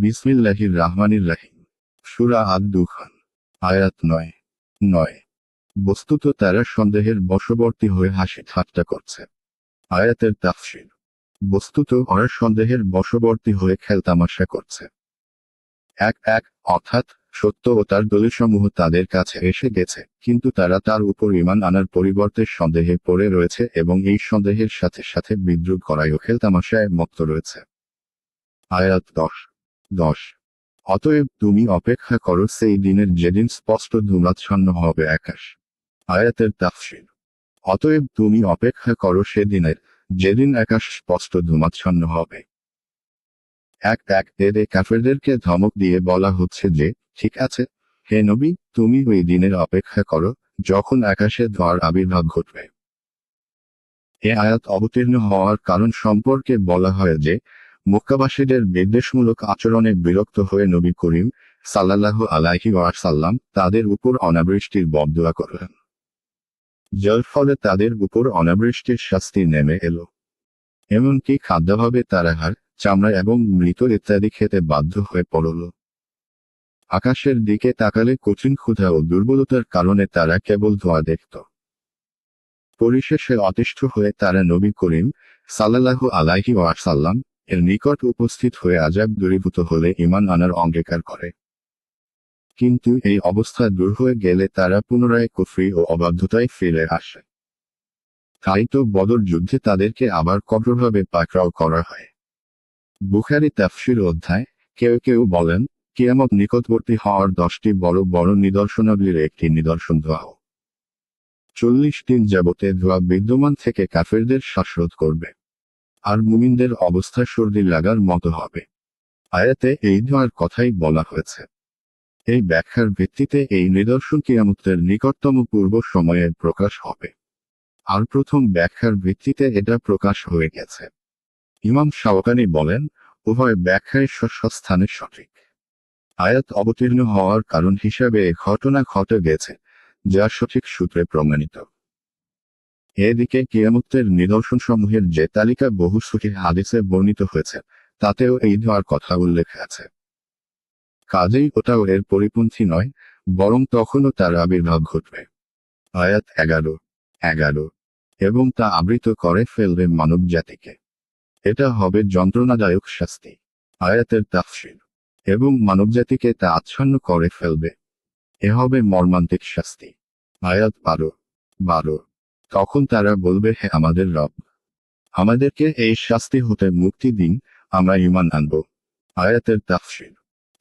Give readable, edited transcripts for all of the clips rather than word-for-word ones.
বিসমিল্লাহির রাহমানির রাহিম। সূরা আদ-দুখান। আয়াত ৯। বস্তুত তারা সন্দেহের বশবর্তী হয়ে হাসি ঠাট্টা করছে। আয়াতের তাফসীর। বস্তুত ওরা সন্দেহের বশবর্তী হয়ে খেলতামাশা করছে। এক অর্থাৎ সত্য ও তার দলিলসমূহ তাদের কাছে এসে গেছে, কিন্তু তারা তার উপর ঈমান আনার পরিবর্তে সন্দেহে পড়ে রয়েছে এবং এই সন্দেহের সাথে সাথে বিদ্রূপ করায় ও খেলতামাশায় মত্ত রয়েছে। আয়াত ১০। অতএব তুমি অপেক্ষা করো সেই দিনের যেদিন স্পষ্ট ধূম্রাচ্ছন্ন হবে আকাশ। আয়াতের তাফসীর। অতএব তুমি অপেক্ষা করো সেদিনের, যেদিন আকাশ স্পষ্ট ধূমাচ্ছন্ন হবে। এতে কাফেরদেরকে ধমক দিয়ে বলা হচ্ছে যে, ঠিক আছে, হে নবী, তুমি ওই দিনের অপেক্ষা করো, যখন আকাশে ধোঁয়ার আবির্ভাব ঘটবে। এ আয়াত অবতীর্ণ হওয়ার কারণ সম্পর্কে বলা হয় যে, মক্কাবাসীদের বিদ্বেষমূলক আচরণে বিরক্ত হয়ে নবী করিম সাল্লাল্লাহু আলাইহি ওয়াসাল্লাম তাদের উপর অনাবৃষ্টির বদদোয়া করলেন। যার ফলে তাদের উপর অনাবৃষ্টির শাস্তি নেমে এলো। এমনকি খাদ্যাভাবে তারা হাড়, চামড়া এবং মৃত ইত্যাদি খেতে বাধ্য হয়ে পড়ল। আকাশের দিকে তাকালে কঠিন ক্ষুধা ও দুর্বলতার কারণে তারা কেবল ধোঁয়া দেখত। পরিশেষে অতিষ্ঠ হয়ে তারা নবী করিম সাল্লাল্লাহু আলাইহি ওয়াসাল্লাম এর নিকট উপস্থিত হয়ে আযাব দূরীভূত হলে ঈমান আনার অঙ্গীকার করে। কিন্তু এই অবস্থা দূর হয়ে গেলে তারা পুনরায় কুফরি ও অবাধ্যতায় ফিরে আসে। তাই তো বদর যুদ্ধে তাদেরকে আবার কঠোরভাবে পাকড়াও করা হয়। বুখারী তাফসীর অধ্যায়। কেউ বলেন, কিয়ামত নিকটবর্তী হওয়ার 10টি বড় বড় নিদর্শনাবলীর একটি নিদর্শন ধোঁয়া। 40 দিন যাবতে ধোঁয়া বিদ্যমান থেকে কাফেরদের শ্বাসরোধ করবে। আর মুমিনদের অবস্থা সর্দি লাগার মতো হবে। আয়াতে এই ধোঁয়ার কথাই বলা হয়েছে। এই ব্যাখ্যার ভিত্তিতে এই নিদর্শন কিয়ামতের নিকটতম পূর্ব সময়ে প্রকাশ হবে। আর প্রথম ব্যাখ্যার ভিত্তিতে এটা প্রকাশ হয়ে গেছে। ইমাম শাওকানি বলেন, উভয় ব্যাখ্যায় স্থানে সঠিক। আয়াত অবতীর্ণ হওয়ার কারণ হিসাবে এ ঘটনা ঘটে গেছে, যা সঠিক সূত্রে প্রমাণিত। এদিকে কিয়ামতের নিদর্শনসমূহের যে তালিকা বহু সহিহ হাদিসে বর্ণিত হয়েছে, তাতেও এই ধোঁয়ার কথা উল্লেখ আছে। কাজেই ওটাও এর পরিপন্থী নয়, বরং তখনও তার আবির্ভাব ঘটবে। আয়াত 11। এবং তা আবৃত করে ফেলবে মানব জাতিকে। এটা হবে যন্ত্রণাদায়ক শাস্তি। আয়াতের তাফসীর। এবং মানবজাতিকে তা আচ্ছন্ন করে ফেলবে। এ হবে মর্মান্তিক শাস্তি। আয়াত 12। তখন তারা বলবে, হে আমাদের রব, আমাদেরকে এই শাস্তি হতে মুক্তি দিন, আমরা ঈমান আনব। আয়াতের তাফসীর।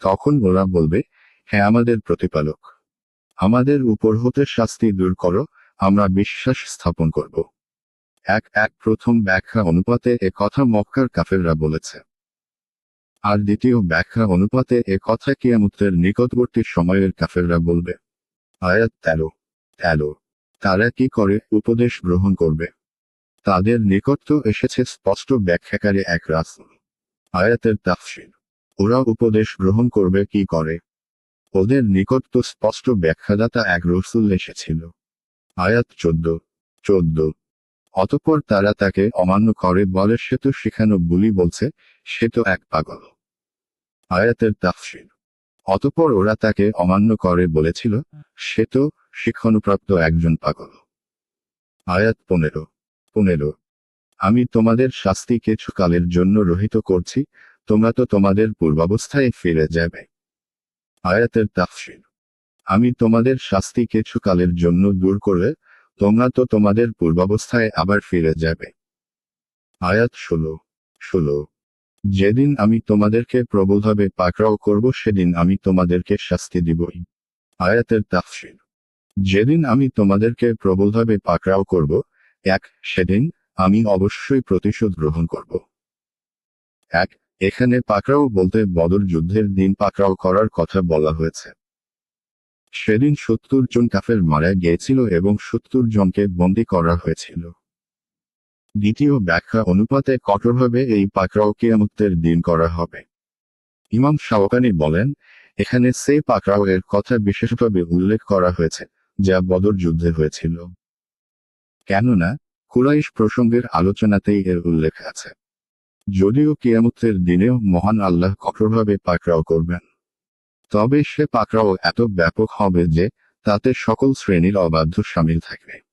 তখন ওরা বলবে, হে আমাদের প্রতিপালক, আমাদের উপর হতে শাস্তি দূর করো, আমরা বিশ্বাস স্থাপন করব। প্রথম ব্যাখ্যা অনুপাতে এ কথা মক্কার কাফেররা বলেছে। আর দ্বিতীয় ব্যাখ্যা অনুপাতে এ কথা কিয়ামতের নিকটবর্তী সময়ের কাফেররা বলবে। আয়াত 13। তারা কি করে উপদেশ গ্রহণ করবে? তাদের নিকট তো এসেছে স্পষ্ট ব্যাখ্যাকারী এক রাসূল। আয়াতের তাফসীর। ওরা উপদেশ গ্রহণ করবে কি করে? ওদের নিকট তো স্পষ্ট ব্যাখ্যাদাতা এক রাসূল এসেছিল। আয়াত 14। অতঃপর তারা তাকে অমান্য করে বলে, সে তো শিখানো বুলি বলছে, সে তো এক পাগল। আয়াতের তাফসীর। অতঃপর ওরা তাকে অমান্য করে বলেছিল, সে তো শিক্ষানুপ্রাপ্ত একজন পাগল। আয়াত 15। আমি তোমাদের শাস্তি কিছুকালের জন্য রহিত করছি, তোমরা তো তোমাদের পূর্বাবস্থায় ফিরে যাবে। আয়াতের তাফসীর। আমি তোমাদের শাস্তি কিছুকালের জন্য দূর করলে, তোমরা তো তোমাদের পূর্বাবস্থায় আবার ফিরে যাবে। আয়াত 16। যেদিন আমি তোমাদেরকে প্রবলভাবে পাকড়াও করব সেদিন আমি তোমাদেরকে শাস্তি দিবই। আয়াতের তাফসীর। যেদিন আমি তোমাদেরকে প্রবলভাবে পাকড়াও করব, সেদিন আমি অবশ্যই প্রতিশোধ গ্রহণ করব। এখানে পাকড়াও বলতে বদর যুদ্ধের দিন পাকড়াও করার কথা বলা হয়েছে। সেদিন 70 জন কাফের মারা গিয়েছিল এবং 70 জনকে বন্দী করা হয়েছিল। দ্বিতীয় ব্যাখ্যা অনুপাতে কঠোরভাবে এই পাকড়াও কিয়ামতের দিন করা হবে। ইমাম শাওকানি বলেন, এখানে সেই পাকড়াও এর কথা বিশেষভাবে উল্লেখ করা হয়েছে, যা বদর যুদ্ধে হয়েছিল। কেননা কুরাইশ প্রসঙ্গের আলোচনাতেই এর উল্লেখ আছে। যদিও কিয়ামতের দিনেও মহান আল্লাহ কঠোরভাবে পাকড়াও করবেন, তবে সে পাকড়াও এত ব্যাপক হবে যে তাতে সকল শ্রেণীর অবাধ্য শামিল থাকবে।